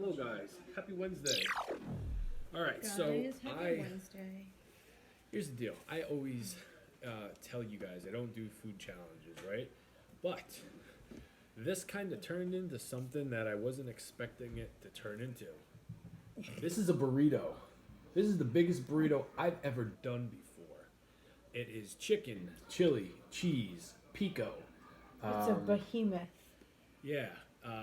Hello, guys. Happy Wednesday. All right, Guys, so happy Wednesday. here's the deal. I always tell you guys I don't do food challenges, right? But this kind of turned into something that I wasn't expecting it to turn into. This is a burrito. This is the biggest burrito I've ever done before. It is chicken, chili, cheese, pico. It's a behemoth. Yeah,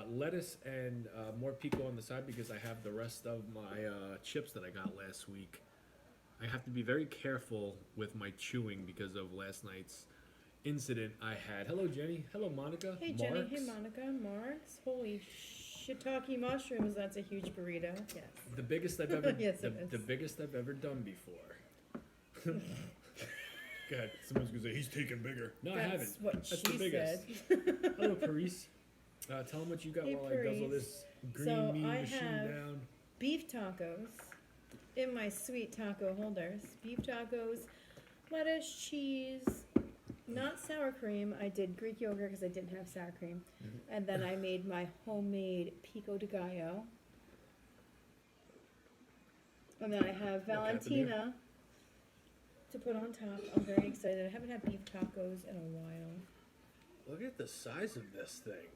lettuce and more pico on the side because I have the rest of my chips that I got last week. I have to be very careful with my chewing because of last night's incident I had. Hello, Jenny. Hello, Monica. Hey, Jenny. Hey, Monica. Marks. Holy shiitake mushrooms. That's a huge burrito. Yes. The biggest I've ever Yes, the, it is. the biggest I've ever done before. Go ahead. Someone's gonna say he's taking bigger. No, I haven't. That's what That's she the biggest. said. Hello, Paris. Tell them what you got Hey, while I guzzle Paris. this green So mean I machine have down. Beef tacos in my sweet taco holders. Beef tacos, lettuce, cheese, not sour cream. I did Greek yogurt because I didn't have sour cream. And then I made my homemade pico de gallo. And then I have Valentina to put on top. I'm very excited. I haven't had beef tacos in a while. Look at the size of this thing.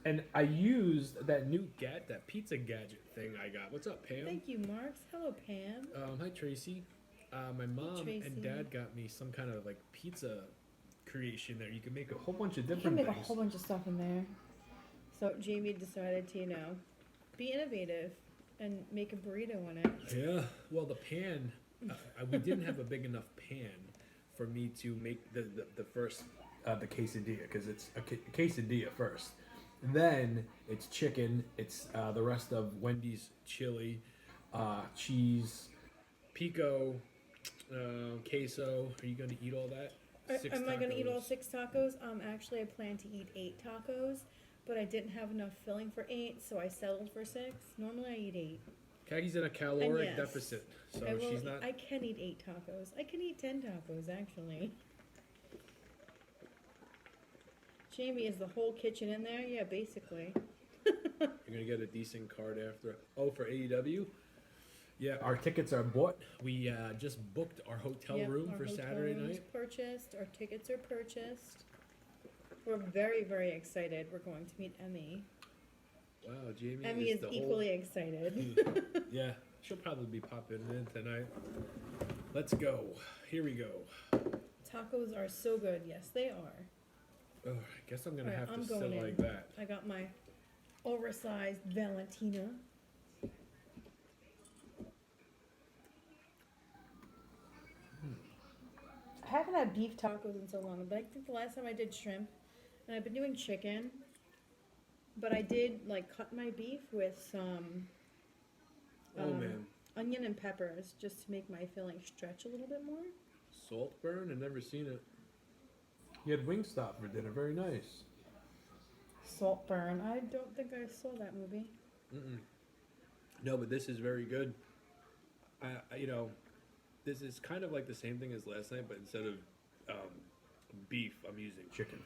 And I used that new that pizza gadget thing I got. What's up, Pam? Thank you, Marks. Hello, Pam. Hi, Tracy. My mom Tracy. and dad got me some kind of like pizza creation there. You can make a whole bunch of You can different make a things. whole bunch of stuff in there. So Jamie decided to, be innovative and make a burrito in it. Yeah. Well, the pan, we didn't have a big enough pan for me to make the first the quesadilla because it's a quesadilla first. Then it's chicken. It's the rest of Wendy's chili, cheese, pico, queso. Are you going to eat all that? Am I going to eat all tacos. 6 tacos? Actually, I plan to eat 8 tacos, but I didn't have enough filling for 8, so I settled for 6. Normally, I eat 8. Kagi's in a caloric yes, deficit, so she's not. I can eat 8 tacos. I can eat 10 tacos, actually. Jamie, is the whole kitchen in there? Yeah, basically. You're gonna get a decent card after. Oh, for AEW. Yeah, our tickets are bought. We just booked our hotel Yep, room our for hotel Saturday room's night. purchased. Our tickets are purchased. We're very, very excited. We're going to meet Emmy. Wow, Jamie. Emmy is the equally excited. Yeah, she'll probably be popping in tonight. Let's go. Here we go. Tacos are so good. Yes, they are. Oh, I guess I'm gonna Alright, have to I'm sit going in. like that. I got my oversized Valentina. I haven't had beef tacos in so long, but I think the last time I did shrimp, and I've been doing chicken, but I did cut my beef with some Oh man, onion and peppers just to make my filling stretch a little bit more. Saltburn. I've never seen it. You had Wingstop for dinner. Very nice. Saltburn. I don't think I saw that movie. No, but this is very good. This is kind of like the same thing as last night, but instead of beef, I'm using chicken.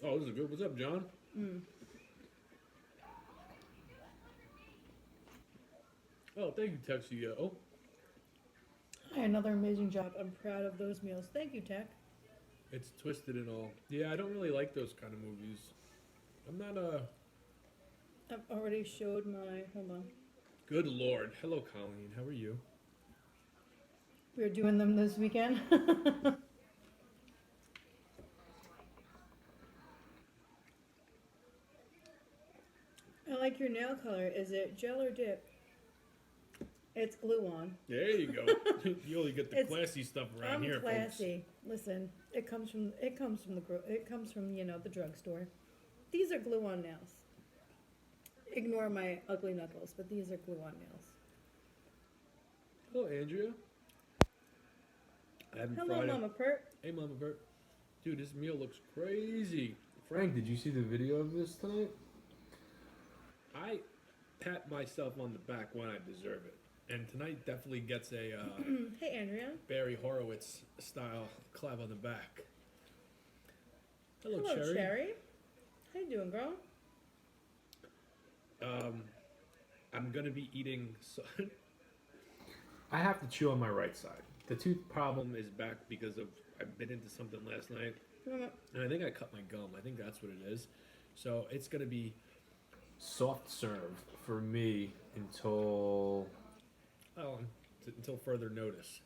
Oh, this is good. What's up, John? Oh, thank you, Texie. Another amazing job. I'm proud of those meals. Thank you, Tech. It's twisted and all. Yeah, I don't really like those kind of movies. I'm not I've already showed my. Hold on. Good Lord. Hello, Colleen. How are you? We're doing them this weekend. I like your nail color. Is it gel or dip? It's glue on. There you go. You only get the It's- classy stuff around I'm here, classy. Listen, it comes from the drugstore. These are glue on nails. Ignore my ugly knuckles, but these are glue on nails. folks. Hello, Andrea. I haven't Hello, fried it. Mama Pert. Hey, Mama Bert. Dude, this meal looks crazy. Frank, did you see the video of this tonight? I pat myself on the back when I deserve it. And tonight definitely gets a Hey, Andrea. Barry Horowitz style clap on the back. Hello, Hello, Cherry. Cherry. How you doing, girl? I'm gonna be eating. I have to chew on my right side. The tooth problem is back because of I bit into something last night, and I think I cut my gum. I think that's what it is. So it's gonna be soft serve for me until until further notice.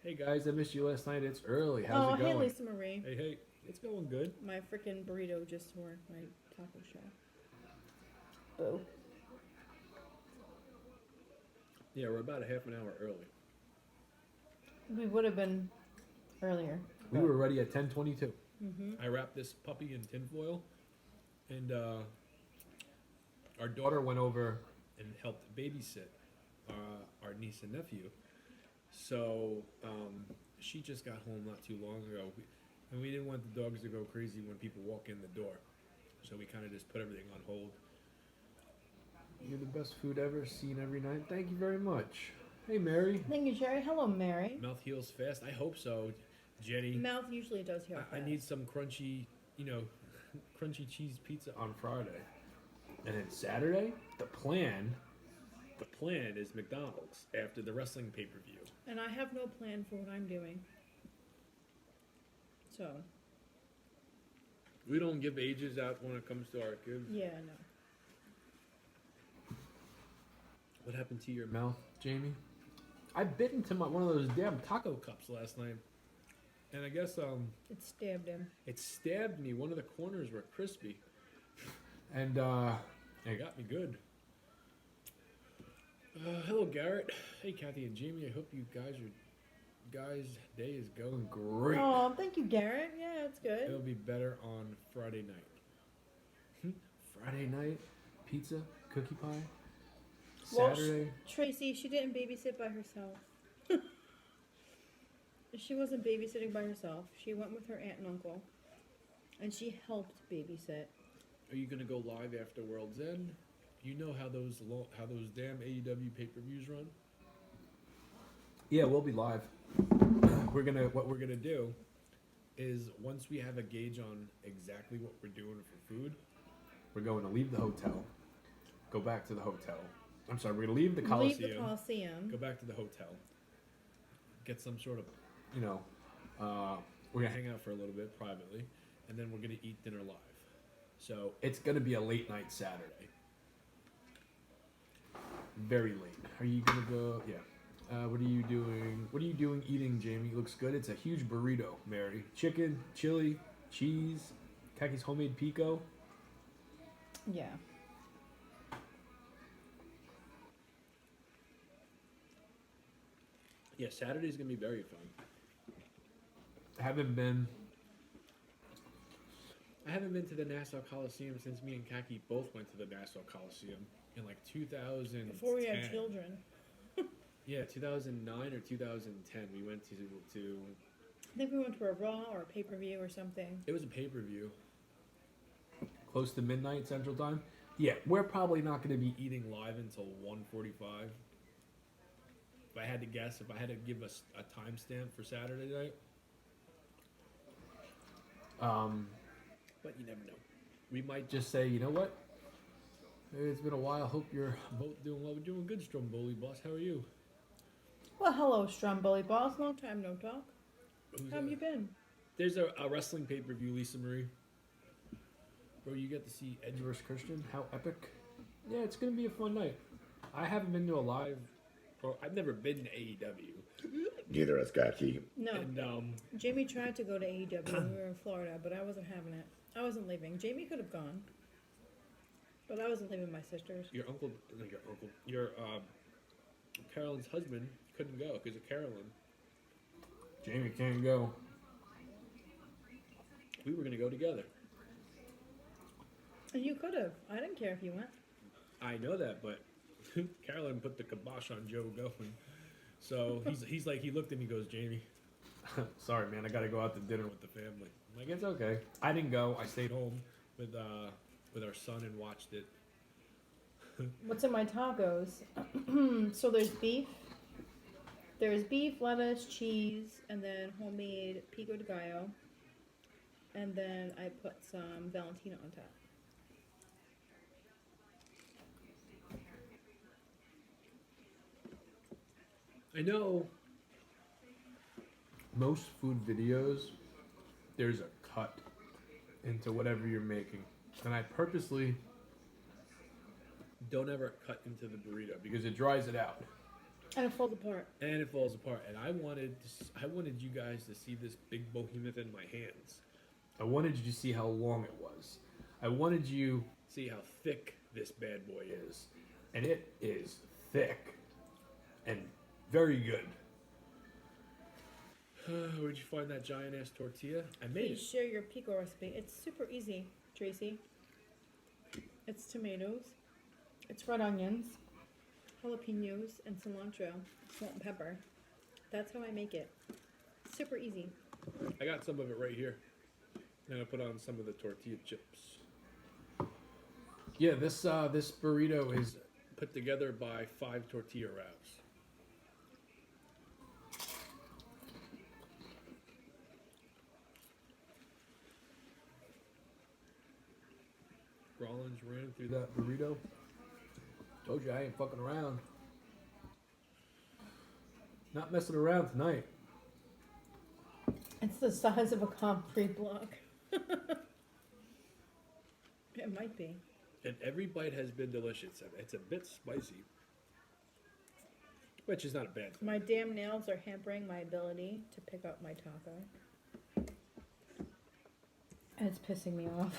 Hey guys, I missed you last night. It's early. How's it Hey, going? Lisa Marie. Hey, it's going good. My freaking burrito just tore my taco shell. Boo. Yeah, we're about a half an hour early. We would have been earlier. We were ready at 10:22. Mm-hmm. I wrapped this puppy in tinfoil, and our daughter went over and helped babysit our niece and nephew. So she just got home not too long ago, and we didn't want the dogs to go crazy when people walk in the door. So we kind of just put everything on hold. You're the best food ever, seen every night. Thank you very much. Hey, Mary. Thank you, Cherry. Hello, Mary. Mouth heals fast. I hope so, Jenny. Mouth usually does heal I fast. need some crunchy, crunchy cheese pizza on Friday. And then Saturday, the plan is McDonald's after the wrestling pay-per-view. And I have no plan for what I'm doing. So, We don't give ages out when it comes to our kids. yeah, no. What happened to your mouth, Jamie? I bit into one of those damn taco cups last night. And I guess It stabbed him. it stabbed me. One of the corners were crispy. And it got me good. Hello, Garrett. Hey, Kathy and Jamie. I hope you guys' day is going great. Oh, thank you, Garrett. Yeah, it's It'll good. be better on Friday night. Friday night, pizza, cookie pie. Well, Saturday. Tracy, she didn't babysit by herself. She wasn't babysitting by herself. She went with her aunt and uncle. And she helped babysit. Are you gonna go live after World's End? You know how those damn AEW pay-per-views run? Yeah, we'll be live. What we're gonna do is once we have a gauge on exactly what we're doing for food, we're going to leave the hotel, go back to the hotel. I'm sorry, we're gonna leave the Coliseum. Leave the Coliseum. Go back to the hotel. Get some sort of, we're gonna hang out for a little bit privately, and then we're gonna eat dinner live. So it's gonna be a late night Saturday. Very late. Are you gonna go? Yeah. What are you doing? What are you doing eating, Jamie? Looks good. It's a huge burrito, Mary. Chicken, chili, cheese, Kaki's homemade pico. Yeah. Yeah, Saturday's gonna be very fun. I haven't been to the Nassau Coliseum since me and Kaki both went to the Nassau Coliseum in like 2010. Before we had children. Yeah, 2009 or 2010. We went to. I think we went to a Raw or a pay-per-view or something. It was a pay-per-view. Close to midnight Central Time. Yeah, we're probably not going to be eating live until 1:45. If I had to guess, if I had to give us a timestamp for Saturday night. But you never know. We might just say, you know what? It's been a while. Hope you're both doing well. We're doing good, Stromboli boss. How are you? Well, hello, Stromboli Boss. Long time no talk. Who's How have that? you been? There's a wrestling pay-per-view, Lisa Marie. Bro, you get to see Edge vs. Christian. How epic. Yeah, it's going to be a fun night. I haven't been to a live... Or I've never been to AEW. Neither has Kaki. No. And, Jamie tried to go to AEW when we were in Florida, but I wasn't having it. I wasn't leaving. Jamie could have gone. But I wasn't leaving my sisters. your Carolyn's husband couldn't go because of Carolyn. Jamie can't go. We were going to go together. And you could have. I didn't care if you went. I know that, but Carolyn put the kibosh on Joe going. So he's like, he looked at me and goes, Jamie, sorry, man, I got to go out to dinner with the family. I'm like, it's okay. I didn't go. I stayed home with our son and watched it. What's in my tacos? So there's beef. There's beef, lettuce, cheese, and then homemade pico de gallo. and then I put some Valentina on top. I know most food videos, there's a cut into whatever you're making. And I purposely don't ever cut into the burrito because it dries it out. And it falls apart. And it falls apart. And I wanted you guys to see this big behemoth in my hands. I wanted you to see how long it was. I wanted you to see how thick this bad boy is. And it is thick and very good. Where'd you find that giant ass tortilla? I made Please it. share your pico recipe. It's super easy, Tracy. It's tomatoes, it's red onions, jalapenos, and cilantro, salt and pepper. That's how I make it. Super easy. I got some of it right here. And I put on some of the tortilla chips. Yeah, this burrito is put together by 5 tortilla wraps. Rollins ran through that burrito. Told you I ain't fucking around. Not messing around tonight. It's the size of a concrete block. It might be. And every bite has been delicious. It's a bit spicy, which is not a bad thing. My damn nails are hampering my ability to pick up my taco. And it's pissing me off.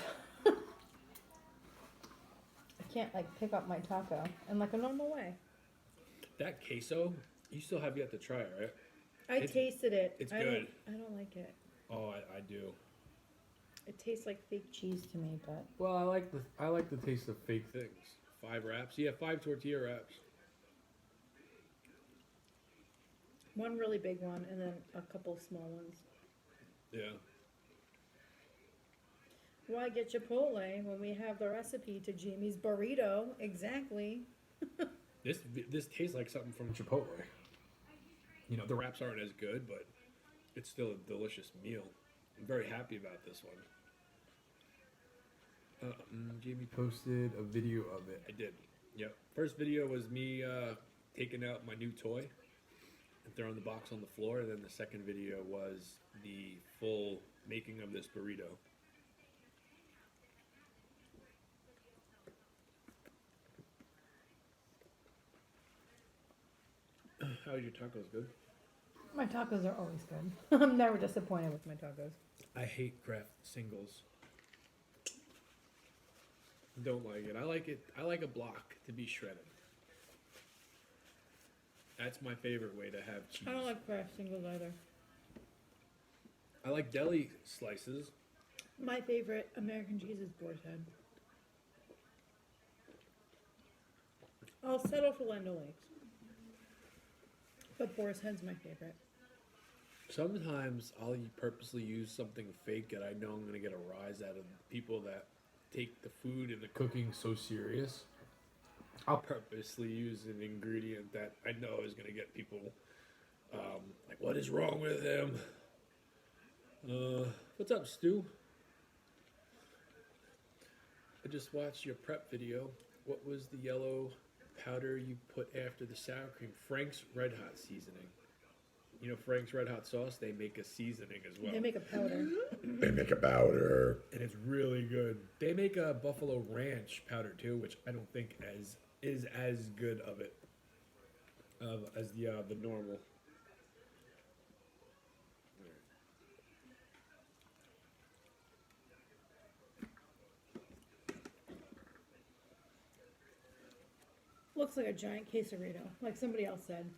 I can't pick up my taco in a normal way. That queso, you still have yet to try it, right? I tasted it. It's I good. I don't like it. Oh, I do. It tastes like fake cheese to me, but Well, I like the taste of fake things. 5 wraps. Yeah, 5 tortilla wraps. one really big one and then a couple small ones. Yeah. Why get Chipotle when we have the recipe to Jamie's burrito? Exactly. This tastes like something from Chipotle. You know, the wraps aren't as good, but it's still a delicious meal. I'm very happy about this one. Jamie posted a video of it. I did. Yep. First video was me taking out my new toy and throwing the box on the floor. And then the second video was the full making of this burrito. How's your tacos? Good? My tacos are always good. I'm never disappointed with my tacos. I hate Kraft singles. Don't like it. I like a block to be shredded. That's my favorite way to have cheese. I don't like Kraft singles either. I like deli slices. My favorite American cheese is Boar's Head. I'll settle for Land O'Lakes. But Boar's Head's my favorite. Sometimes I'll purposely use something fake and I know I'm going to get a rise out of people that take the food and the cooking so serious. I'll purposely use an ingredient that I know is going to get people like, what is wrong with him? What's up, Stu? I just watched your prep video. What was the yellow powder you put after the sour cream? Frank's Red Hot seasoning. You know Frank's Red Hot sauce? They make a seasoning as well. They make a powder. They make a powder, and it's really good. They make a Buffalo Ranch powder too, which I don't think is as good of it as the normal. Looks like a giant quesarito, like somebody else said.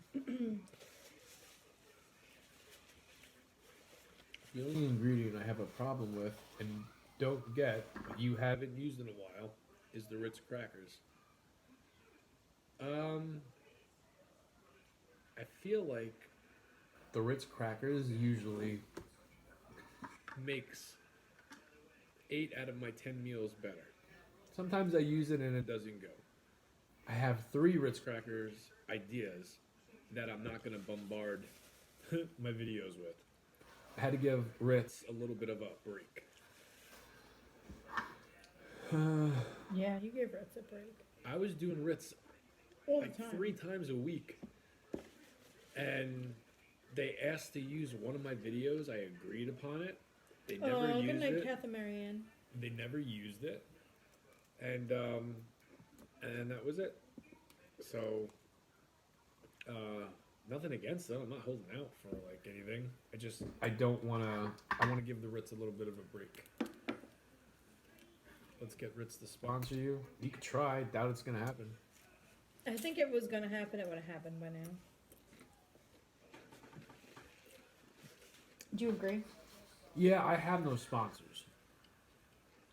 The only ingredient I have a problem with and don't get, but you haven't used in a while, is the Ritz crackers. I feel like the Ritz crackers usually makes 8 out of my 10 meals better. Sometimes I use it and it doesn't go. I have 3 Ritz crackers ideas that I'm not going to bombard my videos with. I had to give Ritz a little bit of a break. Yeah, you gave Ritz a break. I was doing Ritz All the like time. 3 times a week. And they asked to use one of my videos. I agreed upon it. They never Oh, good used night, it. Kath and Marianne. They never used it. And that was it. So nothing against them. I'm not holding out for like anything. I don't wanna I wanna give the Ritz a little bit of a break. Let's get Ritz to sponsor you. You could try, doubt it's gonna happen. I think it was gonna happen. It would have happened by now. Do you agree? Yeah, I have no sponsors.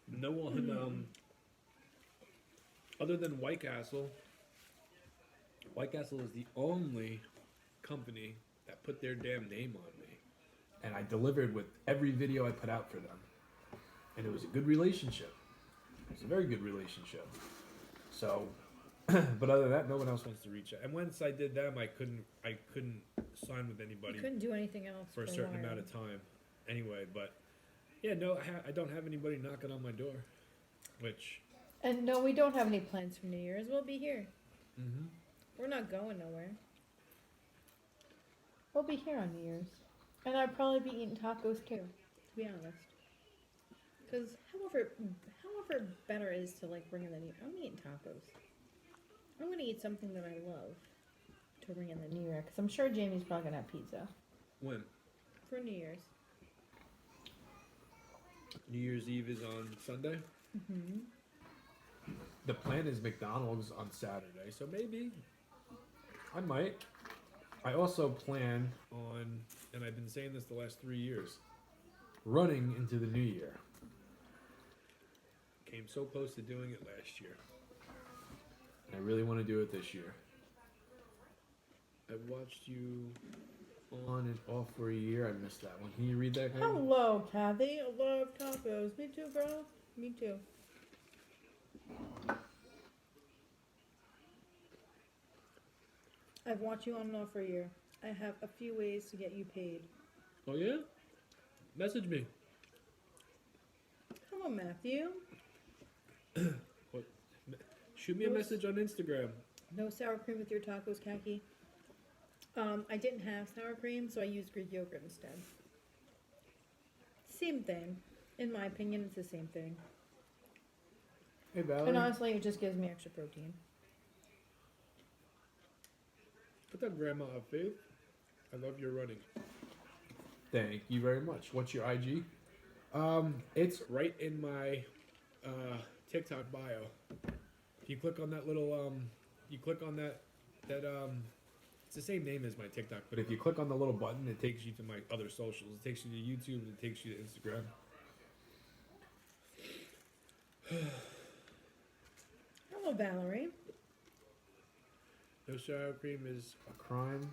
No one, other than White Castle. White Castle is the only company that put their damn name on me. And I delivered with every video I put out for them. And it was a good relationship. It was a very good relationship. So, but other than that, no one else wants to reach out. And once I did them, I couldn't sign with anybody You couldn't do anything else for a certain amount of time. Anyway, but yeah, no, I don't have anybody knocking on my door, which. And no, we don't have any plans for New Year's. We'll be here. Mm-hmm. We're not going nowhere. We'll be here on New Year's. And I'd probably be eating tacos too, to be honest. Because however better it is to like bring in the New Year, I'm eating tacos. I'm going to eat something that I love to bring in the New Year. Because I'm sure Jamie's probably going to have pizza. When? For New Year's. New Year's Eve is on Sunday. Mm-hmm. The plan is McDonald's on Saturday, so maybe I might. I also plan on, and I've been saying this the last 3 years, running into the new year. Came so close to doing it last year. I really want to do it this year. I've watched you on and off for a year. I missed that one. Can you read that? Karen? Hello, Kathy. I love tacos. Me too, bro. Me too. I've watched you on and off for a year. I have a few ways to get you paid. Oh yeah? Message me. Hello, Matthew. What? Shoot me a message on Instagram. No sour cream with your tacos, Khaki. I didn't have sour cream, so I used Greek yogurt instead. Same thing. In my opinion, it's the same thing. Hey Valerie. And honestly, it just gives me extra protein. What's up, Grandma of Faith? I love your running. Thank you very much. What's your IG? It's right in my TikTok bio. If you click on that little you click on that it's the same name as my TikTok, but if you click on the little button, it takes you to my other socials. It takes you to YouTube and it takes you to Instagram. Hello, Valerie. No sour cream is a crime.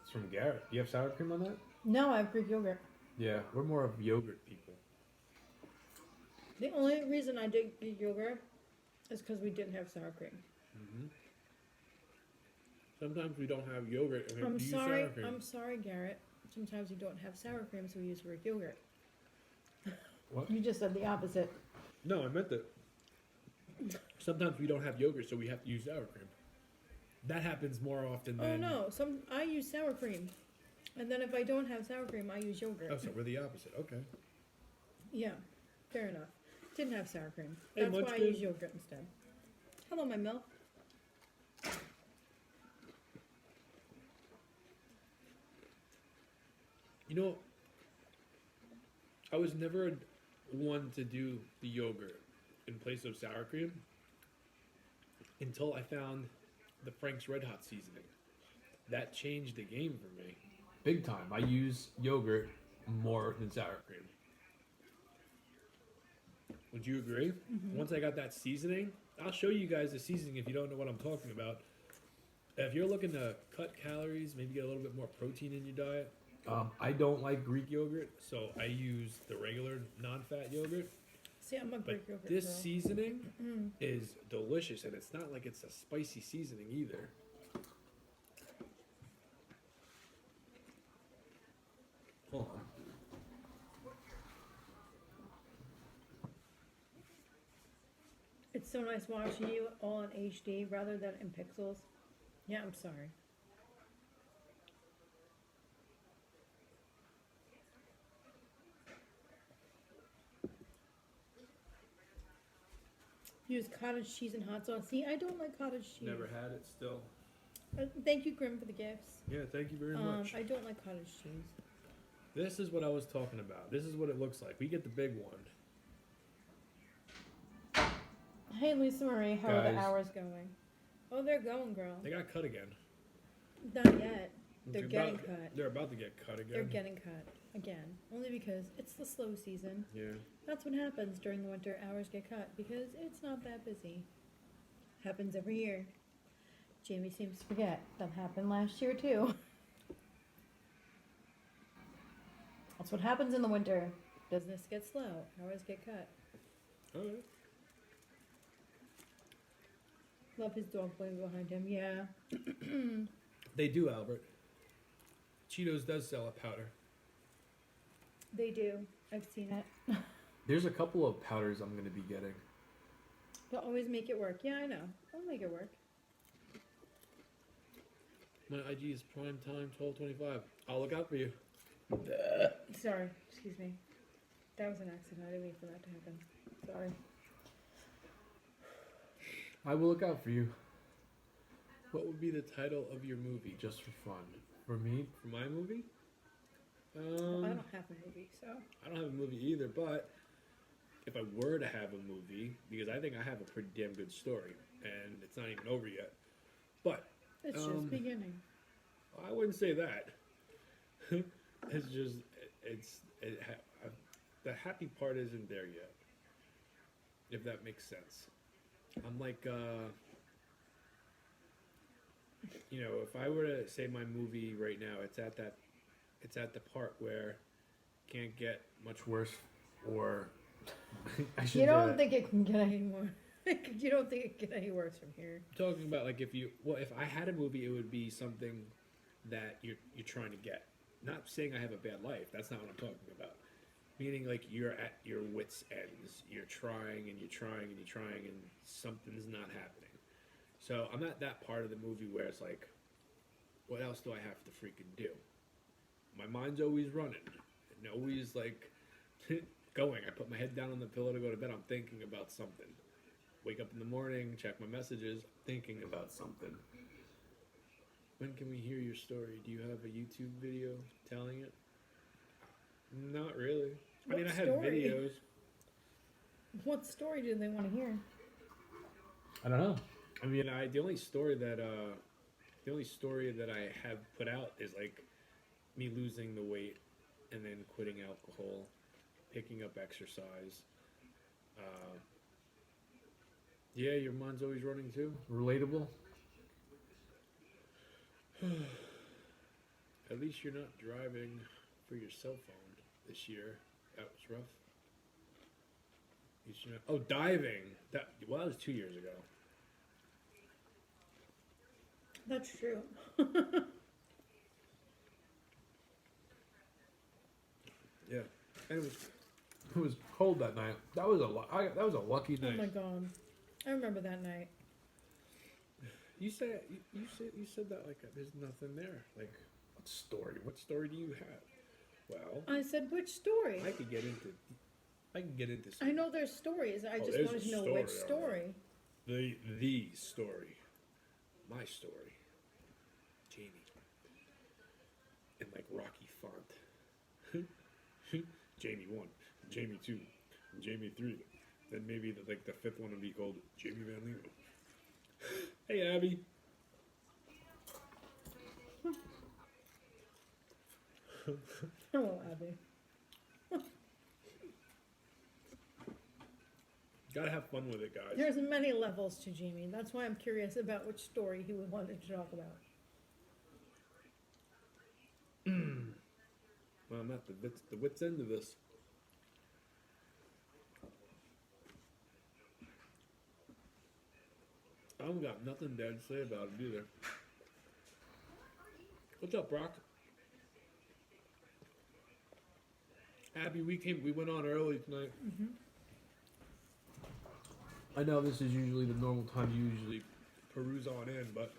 It's from Garrett. Do you have sour cream on that? No, I have Greek yogurt. Yeah, we're more of yogurt people. The only reason I did Greek yogurt is because we didn't have sour cream. Mm-hmm. Sometimes we don't have yogurt and we I'm use sorry. sour cream. I'm sorry, Garrett. Sometimes you don't have sour cream, so we use Greek yogurt. What? You just said the opposite. No, I meant that. Sometimes we don't have yogurt, so we have to use sour cream. That happens more often than. Oh no, I use sour cream, and then if I don't have sour cream, I use yogurt. Oh, so we're the opposite. Okay. Yeah, fair enough. Didn't have sour cream. Hey, That's why I Munchkin. use yogurt instead. Hello, my milk. You know, I was never one to do the yogurt in place of sour cream until I found the Frank's Red Hot seasoning. That changed the game for me. Big time. I use yogurt more than sour cream. Would you agree? Mm-hmm. Once I got that seasoning, I'll show you guys the seasoning if you don't know what I'm talking about. If you're looking to cut calories, maybe get a little bit more protein in your diet, I don't like Greek yogurt, so I use the regular non-fat yogurt. See, I'm a But Greek yogurt this girl. seasoning is delicious, and it's not like it's a spicy seasoning either. Hold on. It's so nice watching you all in HD rather than in pixels. Yeah, I'm sorry. Use cottage cheese and hot sauce. See, I don't like cottage cheese. Never had it still. Thank you, Grim, for the gifts. Yeah, thank you very much. I don't like cottage cheese. This is what I was talking about. This is what it looks like. We get the big one. Hey, Lisa Marie, how are the Guys. hours going? Oh, they're going, girl. They got cut again. Not yet. They're getting about, cut. They're about to get cut again. They're getting cut again. Only because it's the slow season. Yeah. That's what happens during the winter. Hours get cut because it's not that busy. Happens every year. Jamie seems to forget. That happened last year too. That's what happens in the winter. Business gets slow. Hours get cut. Alright. Love his dog playing behind him. Yeah. They do, Albert. Cheetos does sell a powder. They do. I've seen it. There's a couple of powders I'm going to be getting. They'll always make it work. Yeah, I know. I'll make it work. My IG is prime time 12:25. I'll look out for you. Sorry. Excuse me. That was an accident. I didn't mean for that to happen. Sorry. I will look out for you. What would be the title of your movie, just for fun? For me? For my movie? I don't have a movie, so. I don't have a movie either, but if I were to have a movie, because I think I have a pretty damn good story, and it's not even over yet, but It's just beginning. I wouldn't say that. It's just, the happy part isn't there yet, if that makes sense. I'm like, you know, if I were to say my movie right now, it's at the part where it can't get much worse, or I should. You don't think it can get any more. You don't think it can get any worse from here. I'm talking about like if I had a movie, it would be something that you're trying to get. Not saying I have a bad life. That's not what I'm talking about. Meaning like you're at your wits' ends. You're trying and you're trying and you're trying and something's not happening. So I'm at that part of the movie where it's like, what else do I have to freaking do? My mind's always running and always like going. I put my head down on the pillow to go to bed. I'm thinking about something. Wake up in the morning, check my messages, thinking about something. When can we hear your story? Do you have a YouTube video telling it? Not really. I mean, I have videos. What story do they want to hear? I don't know. I mean, the only story that I have put out is like me losing the weight and then quitting alcohol, picking up exercise. Yeah, your mind's always running too. Relatable. At least you're not driving for your cell phone this year. That was rough. At least you're not, oh, diving. That was 2 years ago. That's true. Yeah, and it was cold that night. That was a lucky Oh night. my god. I remember that night. You said that like there's nothing there. Like, what story? What story do you have? Well, I said, which story? I could get into some, I know there's stories. I just there's wanted a to know story, which story. the story, my story, Jamie, in like Rocky font. Jamie 1, Jamie 2, Jamie 3. Then maybe the fifth one would be called Jamie Van Leeuwen. Hey, Abby. Hello, Abby. Gotta have fun with it, guys. There's many levels to Jamie. That's why I'm curious about which story he would wanted to talk about. Well, I'm at the wit's end of this. I don't got nothing bad to say about it either. What's up, Brock? Abby, we went on early tonight. I know this is usually the normal time you usually peruse on in, but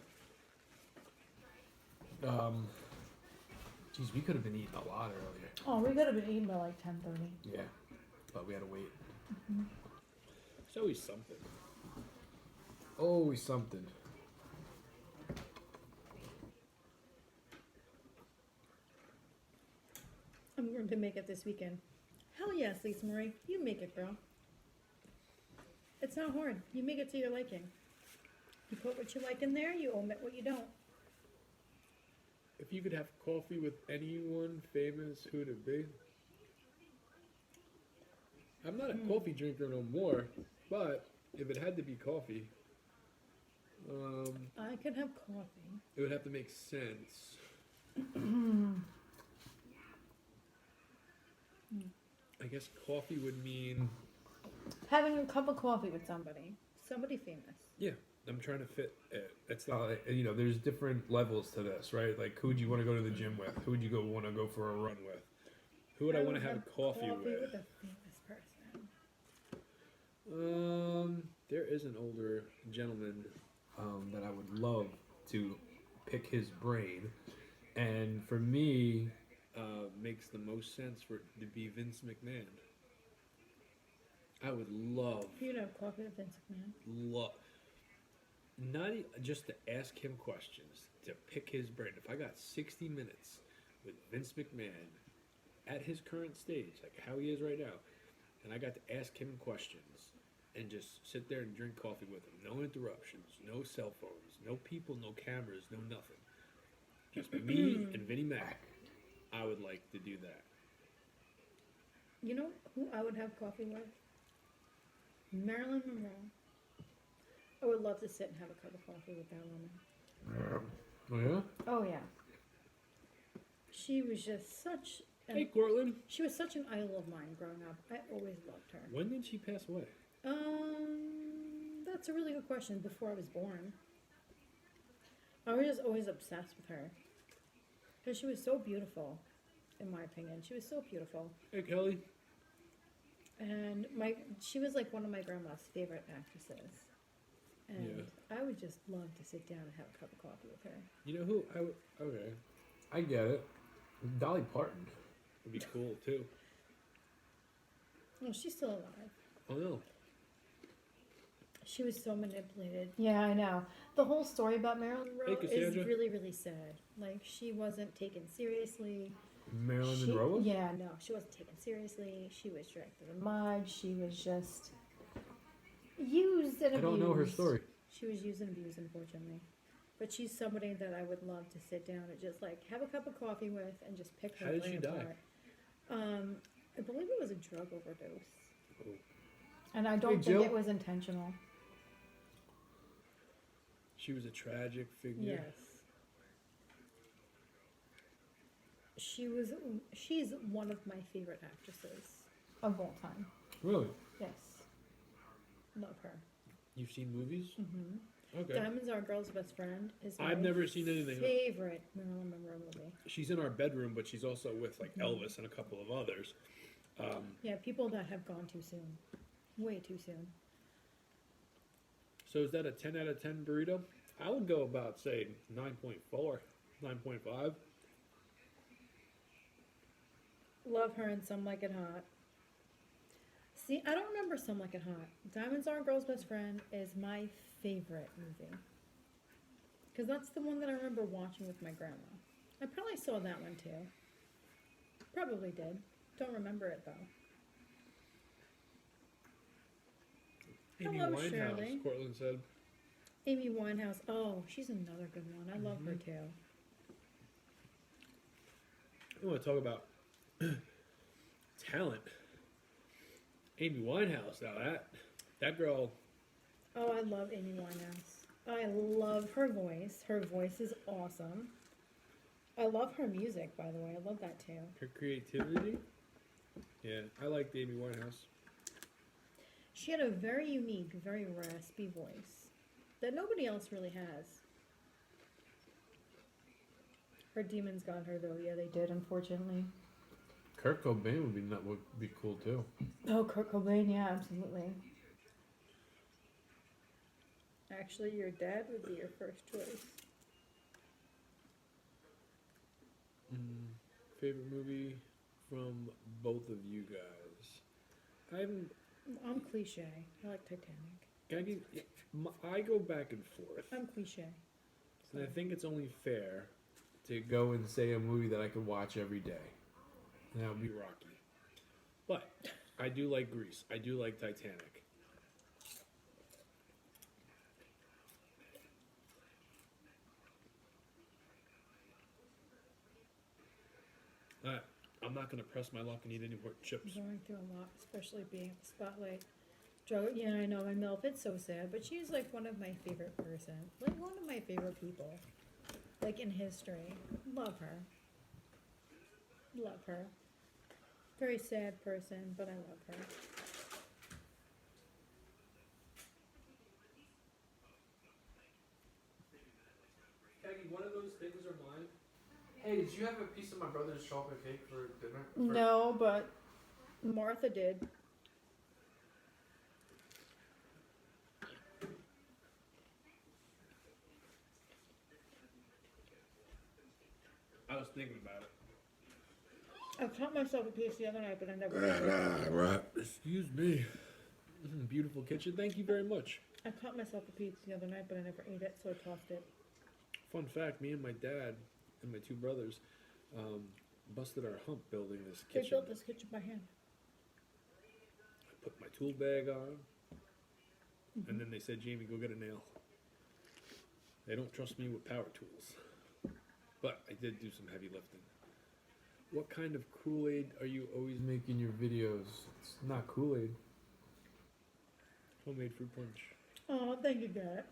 geez, we could have been eating a lot earlier. Oh, we could have been eating by like 10:30. Yeah, but we had to wait. Mm-hmm. It's always something. Always something. I'm going to make it this weekend. Hell yes, Lisa Marie. You make it, girl. It's not hard. You make it to your liking. You put what you like in there, you omit what you don't. If you could have coffee with anyone famous, who'd it be? I'm not a coffee drinker no more, but if it had to be coffee, I could have coffee. it would have to make sense. I guess coffee would mean... Having a cup of coffee with somebody. Somebody famous. Yeah, I'm trying to fit it. It's not like, you know, there's different levels to this, right? Like, who would you want to go to the gym with? Who would you want to go for a run with? Who would I want to have coffee with? a famous person. There is an older gentleman that I would love to pick his brain, and for me, makes the most sense for it to be Vince McMahon. I would love, You'd have coffee with Vince McMahon. not just to ask him questions, to pick his brain. If I got 60 minutes with Vince McMahon at his current stage, like how he is right now, and I got to ask him questions and just sit there and drink coffee with him, no interruptions, no cell phones, no people, no cameras, no nothing, just me and Vinnie Mac, I would like to do that. You know who I would have coffee with? Marilyn Monroe. I would love to sit and have a cup of coffee with that woman. Oh yeah? Oh yeah. She was just such Hey, Cortland. she was such an idol of mine growing up. I always loved her. When did she pass away? That's a really good question. Before I was born. I was just always obsessed with her. Because she was so beautiful, in my opinion. She was so beautiful. Hey, Kelly. And she was like one of my grandma's favorite actresses. And I would just love to sit down and have a cup of coffee with her. You know who I would... Okay. I get it. Dolly Parton would be cool, too. Oh, she's still alive. Oh, no. She was so manipulated. Yeah, I know. The whole story about Marilyn Monroe is really, really sad. Like, she wasn't taken seriously. Marilyn Monroe? Yeah, no, she wasn't taken seriously. She was dragged through the mud. She was just used and abused. I don't know her story. She was used and abused, unfortunately. But she's somebody that I would love to sit down and just, like, have a cup of coffee with and just pick her brain apart. How did she die? I believe it was a drug overdose. Oh. And I don't think it was intentional. She was a tragic figure. Yes. She's one of my favorite actresses of all time. Really? Yes. Love her. You've seen movies? Mm-hmm. Okay. Diamonds Are a Girl's Best Friend is my I've never seen anything. Favorite Marilyn Monroe movie. She's in our bedroom, but she's also with like Elvis and a couple of others. Yeah, people that have gone too soon. Way too soon. So is that a 10 out of 10 burrito? I would go about, say, 9.4, 9.5. Love her in Some Like It Hot. See, I don't remember Some Like It Hot. Diamonds Are a Girl's Best Friend is my favorite movie. Because that's the one that I remember watching with my grandma. I probably saw that one too. Probably did. Don't remember it though. Amy Hello, Winehouse, Shirley. Cortland said. Amy Winehouse. Oh, she's another good one. I love her too. I want to talk about talent. Amy Winehouse. Now that girl. Oh, I love Amy Winehouse. I love her voice. Her voice is awesome. I love her music, by the way. I love that too. Her creativity. Yeah, I liked Amy Winehouse. She had a very unique, very raspy voice that nobody else really has. Her demons got her though. Yeah, they did, unfortunately. Kurt Cobain would be cool too. Oh, Kurt Cobain, yeah, absolutely. Actually, your dad would be your first choice. Favorite movie from both of you guys? I'm cliche. I like Titanic. I go back and forth. I'm cliche. And I think it's only fair to go and say a movie that I could watch every day. And that would be Rocky. But I do like Grease. I do like Titanic. I'm not going to press my luck and eat any more chips. I'm going through a lot, especially being at the spotlight. Joe, yeah, I know my MILF. It's so sad, but she's like one of my favorite person, like one of my favorite people, like in history. Love her. Love her. Very sad person, but I love her. Peggy, one of those things are mine. Hey, did you have a piece of my brother's chocolate cake for dinner? No, but Martha did. I was thinking about it. I caught myself a piece the other night, but I never ate it. Excuse me. Beautiful kitchen. Thank you very much. I caught myself a piece the other night, but I never ate it, so I tossed it. Fun fact, me and my dad and my two brothers busted our hump building this kitchen. They built this kitchen by hand. I put my tool bag on, and then they said, Jamie, go get a nail. They don't trust me with power tools. But I did do some heavy lifting. What kind of Kool-Aid are you always making your videos? It's not Kool-Aid. Homemade fruit punch. Oh, thank you, Dad.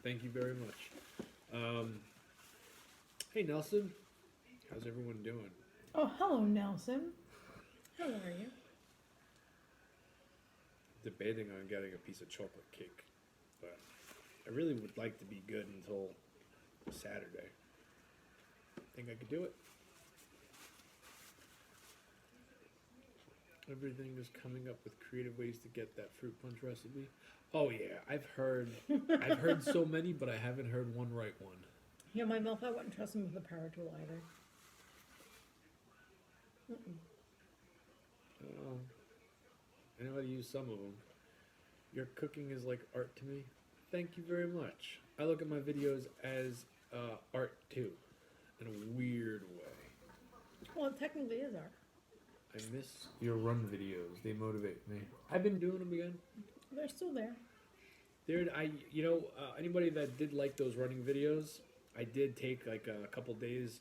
Thank you very much. Hey, Nelson. How's everyone doing? Oh, hello, Nelson. How are you? Debating on getting a piece of chocolate cake, but I really would like to be good until Saturday. Think I could do it? Everything is coming up with creative ways to get that fruit punch recipe. Oh yeah, I've heard so many, but I haven't heard one right one. Yeah, my MILF, I wouldn't trust him with a power tool either. I know how to use some of them. Your cooking is like art to me. Thank you very much. I look at my videos as art too, in a weird way. Well, it technically is art. I miss your run videos. They motivate me. I've been doing them again. They're still there. Anybody that did like those running videos, I did take like a couple days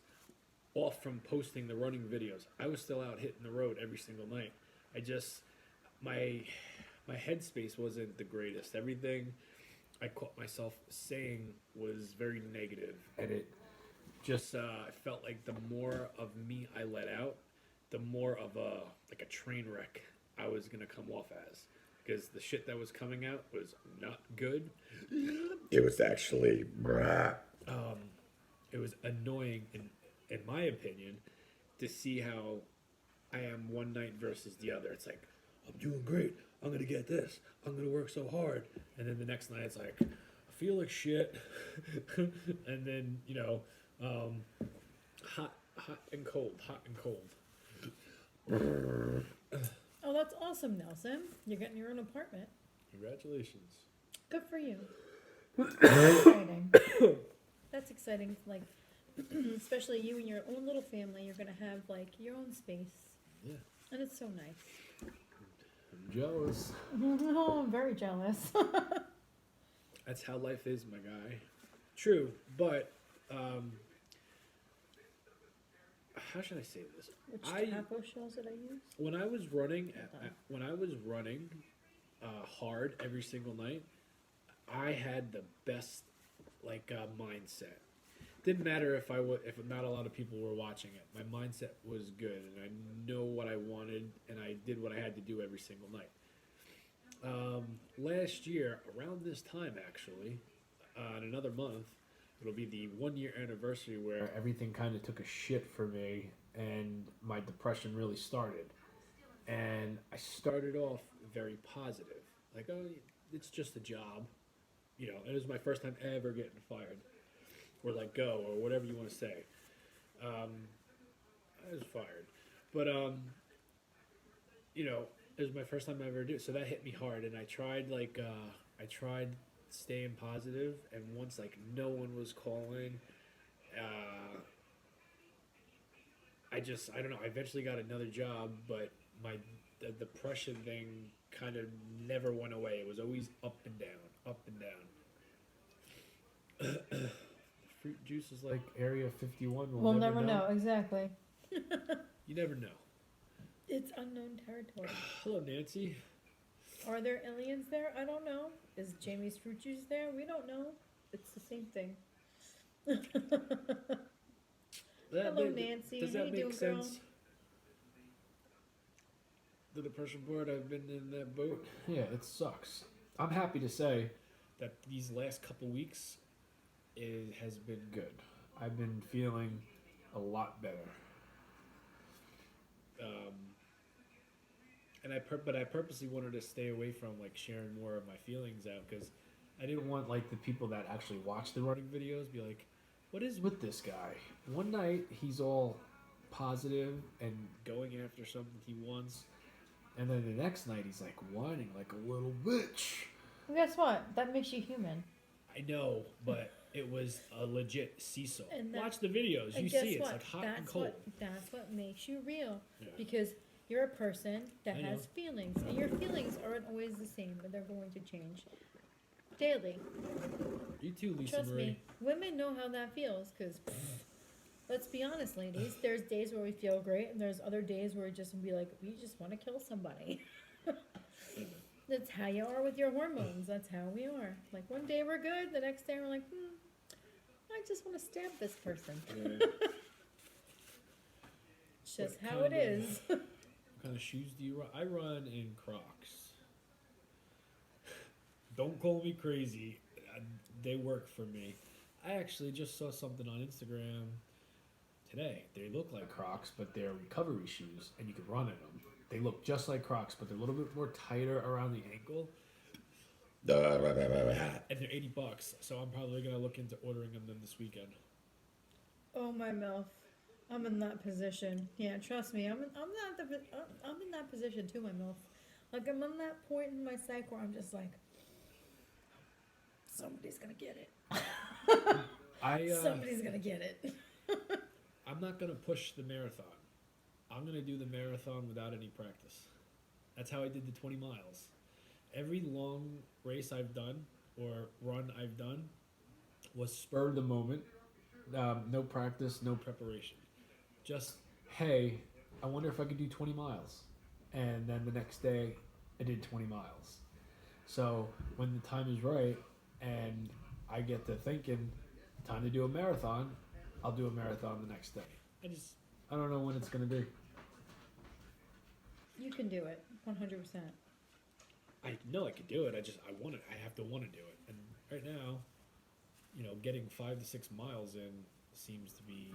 off from posting the running videos. I was still out hitting the road every single night. My headspace wasn't the greatest. Everything I caught myself saying was very negative, and it just I felt like the more of me I let out, the more of a train wreck I was gonna come off as, because the shit that was coming out was not good. It was actually It was annoying in my opinion to see how I am one night versus the other. It's like, I'm doing great, I'm gonna get this, I'm gonna work so hard, and then the next night it's like, I feel like shit. And then hot and cold. Oh, that's awesome, Nelson. You're getting your own apartment. Congratulations. Good for you. That's exciting. That's exciting. Like, especially you and your own little family. You're gonna have like your own space. Yeah. And it's so nice. I'm jealous. Oh, I'm very jealous. That's how life is, my guy. True, but how should I say this? Which taco shells did I use? When I was running, hard every single night, I had the best mindset. Didn't matter if not a lot of people were watching it. My mindset was good, and I know what I wanted, and I did what I had to do every single night. Last year, around this time actually, in another month, it'll be the 1 year anniversary where everything kind of took a shit for me, and my depression really started. And I started off very positive. Like, oh, it's just a job. You know, it was my first time ever getting fired, or let go, or whatever you want to say. I was fired, but you know, it was my first time ever do it, so that hit me hard. And I tried staying positive, and once like no one was calling, I don't know. I eventually got another job, but the depression thing kind of never went away. It was always up and down, up and down. Fruit juice is like Area 51. We'll never know. Exactly. You never know. It's unknown territory. Hello, Nancy. Are there aliens there? I don't know. Is Jamie's fruit juice there? We don't know. It's the same thing. Hello, Nancy. Does How that you make doing, sense? girl? The depression board, I've been in that boat. Yeah, it sucks. I'm happy to say That these last couple weeks, it has been good. good. I've been feeling a lot better. And but I purposely wanted to stay away from like sharing more of my feelings out because I didn't want like the people that actually watch the running videos be like, what is with this guy? One night he's all positive and going after something he wants. and then the next night he's like whining like a little bitch. Well, guess what? That makes you human. I know, but it was a legit seesaw. And that- Watch the videos, And you guess see it's what? like hot and cold. That's what makes you real. Yeah. Because you're a person that I know. has feelings, and your feelings aren't always the same, but they're going to change daily. You too, Lisa Trust Marie. me, women know how that feels. Because let's be honest, ladies, there's days where we feel great, and there's other days where we just be like, we just want to kill somebody. That's how you are with your hormones. That's how we are. Like one day we're good, the next day we're like, I just want to stab this person. Yeah. It's just What how it kind of- is. What kind of shoes do you run? I run in Crocs. Don't call me crazy. They work for me. I actually just saw something on Instagram today. They look like Crocs, but they're recovery shoes and you can run in them. They look just like Crocs, but they're a little bit more tighter around the ankle. and they're $80. So I'm probably gonna look into ordering them this weekend. Oh my mouth. I'm in that position. Yeah, trust me. I'm in that position too, my mouth. Like I'm in that point in my psyche where I'm just like, somebody's gonna get it. Somebody's gonna get it. I'm not gonna push the marathon. I'm gonna do the marathon without any practice. That's how I did the 20 miles. Every long race I've done or run I've done was spur of the moment. No practice, no preparation. Just, Hey, I wonder if I could do 20 miles. And then the next day, I did 20 miles. So when the time is right and I get to thinking, time to do a marathon, I'll do a marathon the next day. I don't know when it's going to be. You can do it, 100%. I know I could do it. I have to want to do it. And right now, getting 5 to 6 miles in seems to be.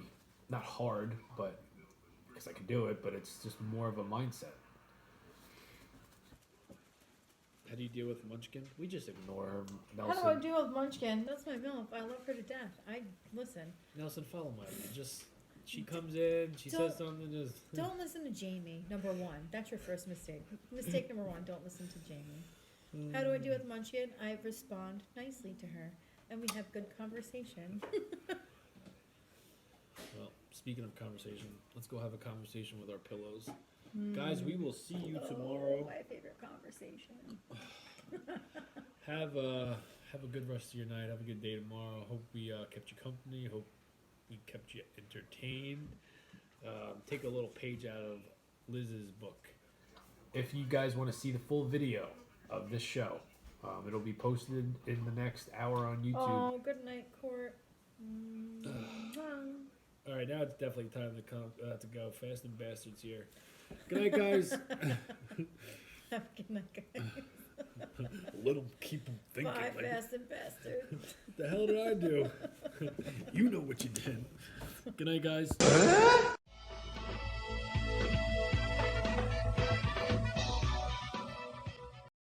Not hard, but because I can do it, but it's just more of a mindset. How do you deal with Munchkin? We just ignore her. How Nelson. do I deal with Munchkin? That's my milf. I love her to death. Listen. Nelson, follow my lead. She comes in, she says something, just. Don't listen to Jamie, number one. That's your first mistake. Mistake number one, don't listen to Jamie. How do I deal with Munchkin? I respond nicely to her, and we have good conversation. Well, speaking of conversation, let's go have a conversation with our pillows. Guys, we will see you tomorrow. My favorite conversation. Have a good rest of your night. Have a good day tomorrow. Hope we kept you company. Hope we kept you entertained. Take a little page out of Liz's book. If you guys want to see the full video of this show, it'll be posted in the next hour on YouTube. Oh, good night, Court. All right, now it's definitely time to go. Fast and Bastards here. Good night, guys. Have a good night, guys. Let them keep them thinking. Bye, like, fast and bastard. what the hell did I do? You know what you did. Good night, guys.